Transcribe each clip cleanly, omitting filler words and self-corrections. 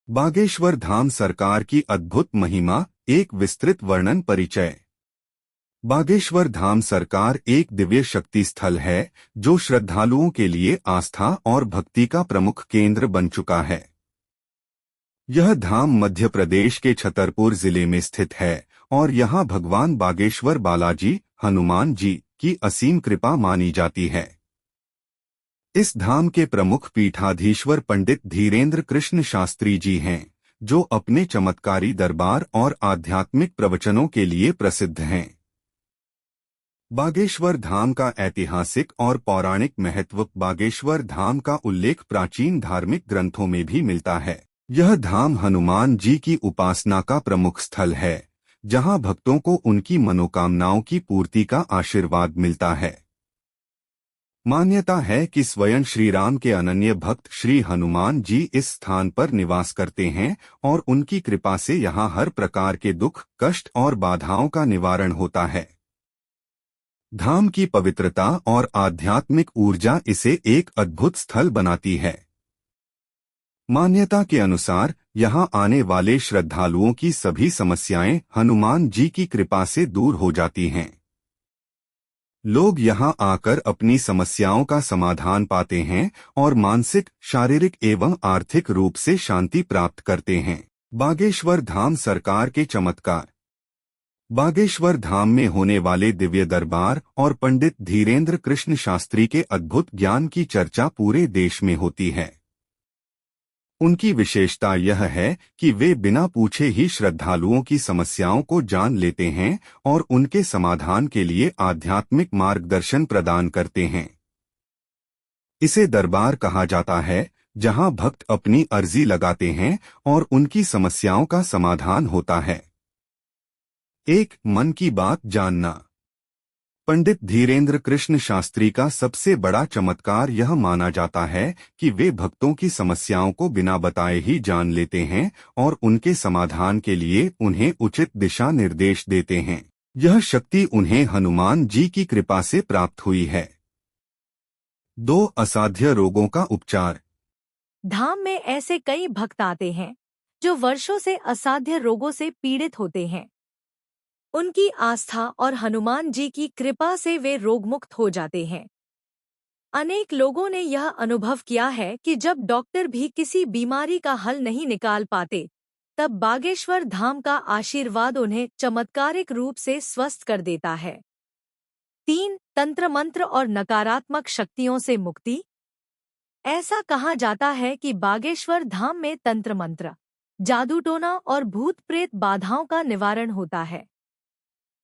बागेश्वर धाम सरकार की अद्भुत महिमा, एक विस्तृत वर्णन परिचय। बागेश्वर धाम सरकार एक दिव्य शक्ति स्थल है जो श्रद्धालुओं के लिए आस्था और भक्ति का प्रमुख केंद्र बन चुका है। यह धाम मध्य प्रदेश के छतरपुर जिले में स्थित है और यहाँ भगवान बागेश्वर बालाजी, हनुमान जी की असीम कृपा मानी जाती है। इस धाम के प्रमुख पीठाधीश्वर पंडित धीरेन्द्र कृष्ण शास्त्री जी हैं, जो अपने चमत्कारी दरबार और आध्यात्मिक प्रवचनों के लिए प्रसिद्ध हैं। बागेश्वर धाम का ऐतिहासिक और पौराणिक महत्व। बागेश्वर धाम का उल्लेख प्राचीन धार्मिक ग्रंथों में भी मिलता है। यह धाम हनुमान जी की उपासना का प्रमुख स्थल है, जहां भक्तों को उनकी मनोकामनाओं की पूर्ति का आशीर्वाद मिलता है। मान्यता है कि स्वयं श्री राम के अनन्य भक्त श्री हनुमान जी इस स्थान पर निवास करते हैं और उनकी कृपा से यहाँ हर प्रकार के दुख, कष्ट और बाधाओं का निवारण होता है। धाम की पवित्रता और आध्यात्मिक ऊर्जा इसे एक अद्भुत स्थल बनाती है। मान्यता के अनुसार यहाँ आने वाले श्रद्धालुओं की सभी समस्याएं हनुमान जी की कृपा से दूर हो जाती हैं। लोग यहाँ आकर अपनी समस्याओं का समाधान पाते हैं और मानसिक, शारीरिक एवं आर्थिक रूप से शांति प्राप्त करते हैं। बागेश्वर धाम सरकार के चमत्कार। बागेश्वर धाम में होने वाले दिव्य दरबार और पंडित धीरेन्द्र कृष्ण शास्त्री के अद्भुत ज्ञान की चर्चा पूरे देश में होती है। उनकी विशेषता यह है कि वे बिना पूछे ही श्रद्धालुओं की समस्याओं को जान लेते हैं और उनके समाधान के लिए आध्यात्मिक मार्गदर्शन प्रदान करते हैं। इसे दरबार कहा जाता है, जहां भक्त अपनी अर्जी लगाते हैं और उनकी समस्याओं का समाधान होता है। एक मन की बात जानना। पंडित धीरेन्द्र कृष्ण शास्त्री का सबसे बड़ा चमत्कार यह माना जाता है कि वे भक्तों की समस्याओं को बिना बताए ही जान लेते हैं और उनके समाधान के लिए उन्हें उचित दिशा निर्देश देते हैं। यह शक्ति उन्हें हनुमान जी की कृपा से प्राप्त हुई है। 2 असाध्य रोगों का उपचार। धाम में ऐसे कई भक्त आते हैं जो वर्षों से असाध्य रोगों से पीड़ित होते हैं। उनकी आस्था और हनुमान जी की कृपा से वे रोगमुक्त हो जाते हैं। अनेक लोगों ने यह अनुभव किया है कि जब डॉक्टर भी किसी बीमारी का हल नहीं निकाल पाते, तब बागेश्वर धाम का आशीर्वाद उन्हें चमत्कारिक रूप से स्वस्थ कर देता है। 3 तंत्र मंत्र और नकारात्मक शक्तियों से मुक्ति। ऐसा कहा जाता है कि बागेश्वर धाम में तंत्र मंत्र, जादू टोना और भूत प्रेत बाधाओं का निवारण होता है।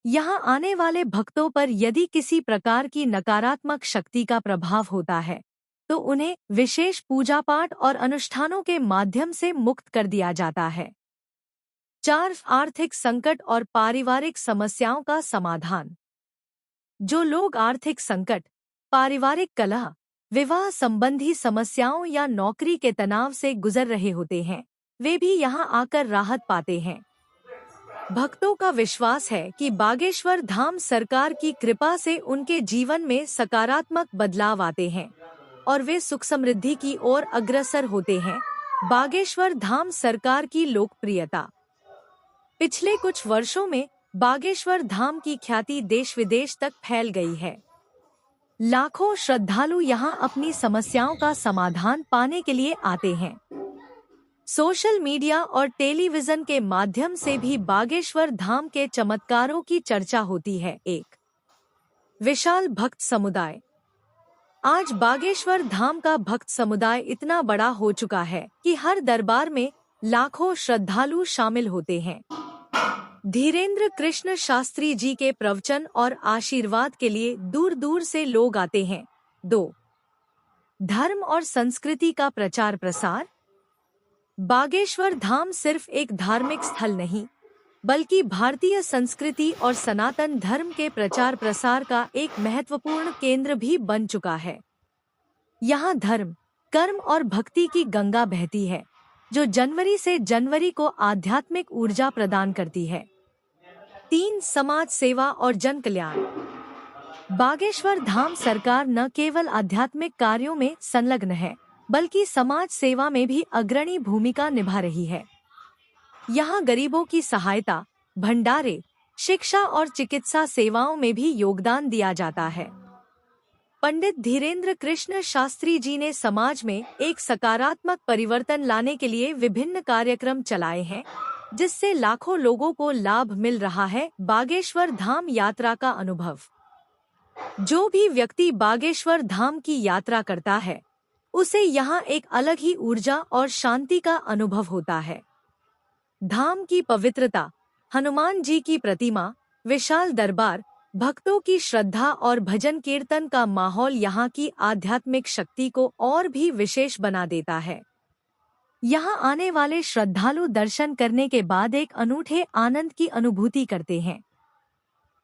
यहाँ आने वाले भक्तों पर यदि किसी प्रकार की नकारात्मक शक्ति का प्रभाव होता है, तो उन्हें विशेष पूजा पाठ और अनुष्ठानों के माध्यम से मुक्त कर दिया जाता है। 4 आर्थिक संकट और पारिवारिक समस्याओं का समाधान। जो लोग आर्थिक संकट, पारिवारिक कलह, विवाह संबंधी समस्याओं या नौकरी के तनाव से गुजर रहे होते हैं, वे भी यहाँ आकर राहत पाते हैं। भक्तों का विश्वास है कि बागेश्वर धाम सरकार की कृपा से उनके जीवन में सकारात्मक बदलाव आते हैं और वे सुख समृद्धि की ओर अग्रसर होते हैं। बागेश्वर धाम सरकार की लोकप्रियता। पिछले कुछ वर्षों में बागेश्वर धाम की ख्याति देश विदेश तक फैल गई है। लाखों श्रद्धालु यहाँ अपनी समस्याओं का समाधान पाने के लिए आते हैं। सोशल मीडिया और टेलीविजन के माध्यम से भी बागेश्वर धाम के चमत्कारों की चर्चा होती है। 1 विशाल भक्त समुदाय। आज बागेश्वर धाम का भक्त समुदाय इतना बड़ा हो चुका है कि हर दरबार में लाखों श्रद्धालु शामिल होते हैं। धीरेन्द्र कृष्ण शास्त्री जी के प्रवचन और आशीर्वाद के लिए दूर दूर से लोग आते हैं। 2 धर्म और संस्कृति का प्रचार प्रसार। बागेश्वर धाम सिर्फ एक धार्मिक स्थल नहीं, बल्कि भारतीय संस्कृति और सनातन धर्म के प्रचार प्रसार का एक महत्वपूर्ण केंद्र भी बन चुका है। यहाँ धर्म, कर्म और भक्ति की गंगा बहती है, जो जनवरी से जनवरी को आध्यात्मिक ऊर्जा प्रदान करती है। 3 समाज सेवा और जन कल्याण। बागेश्वर धाम सरकार न केवल आध्यात्मिक कार्यों में संलग्न है, बल्कि समाज सेवा में भी अग्रणी भूमिका निभा रही है। यहाँ गरीबों की सहायता, भंडारे, शिक्षा और चिकित्सा सेवाओं में भी योगदान दिया जाता है। पंडित धीरेन्द्र कृष्ण शास्त्री जी ने समाज में एक सकारात्मक परिवर्तन लाने के लिए विभिन्न कार्यक्रम चलाए हैं, जिससे लाखों लोगों को लाभ मिल रहा है। बागेश्वर धाम यात्रा का अनुभव। जो भी व्यक्ति बागेश्वर धाम की यात्रा करता है, उसे यहाँ एक अलग ही ऊर्जा और शांति का अनुभव होता है। धाम की पवित्रता, हनुमान जी की प्रतिमा, विशाल दरबार, भक्तों की श्रद्धा और भजन कीर्तन का माहौल यहाँ की आध्यात्मिक शक्ति को और भी विशेष बना देता है। यहाँ आने वाले श्रद्धालु दर्शन करने के बाद एक अनूठे आनंद की अनुभूति करते हैं।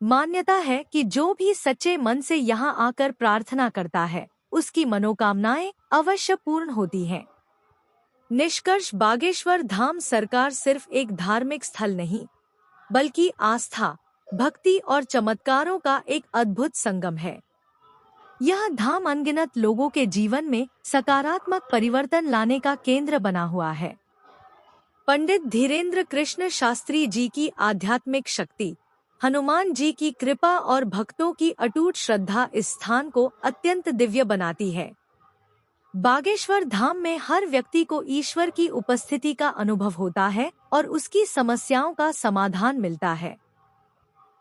मान्यता है कि जो भी सच्चे मन से यहाँ आकर प्रार्थना करता है, उसकी मनोकामनाएं अवश्य पूर्ण होती हैं। निष्कर्ष, बागेश्वर धाम सरकार सिर्फ एक धार्मिक स्थल नहीं, बल्कि आस्था, भक्ति और चमत्कारों का एक अद्भुत संगम है। यह धाम अनगिनत लोगों के जीवन में सकारात्मक परिवर्तन लाने का केंद्र बना हुआ है। पंडित धीरेन्द्र कृष्ण शास्त्री जी की आध्यात्मिक शक्ति, हनुमान जी की कृपा और भक्तों की अटूट श्रद्धा इस स्थान को अत्यंत दिव्य बनाती है। बागेश्वर धाम में हर व्यक्ति को ईश्वर की उपस्थिति का अनुभव होता है और उसकी समस्याओं का समाधान मिलता है।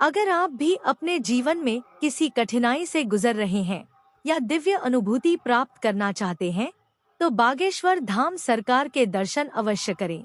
अगर आप भी अपने जीवन में किसी कठिनाई से गुजर रहे हैं या दिव्य अनुभूति प्राप्त करना चाहते हैं, तो बागेश्वर धाम सरकार के दर्शन अवश्य करें।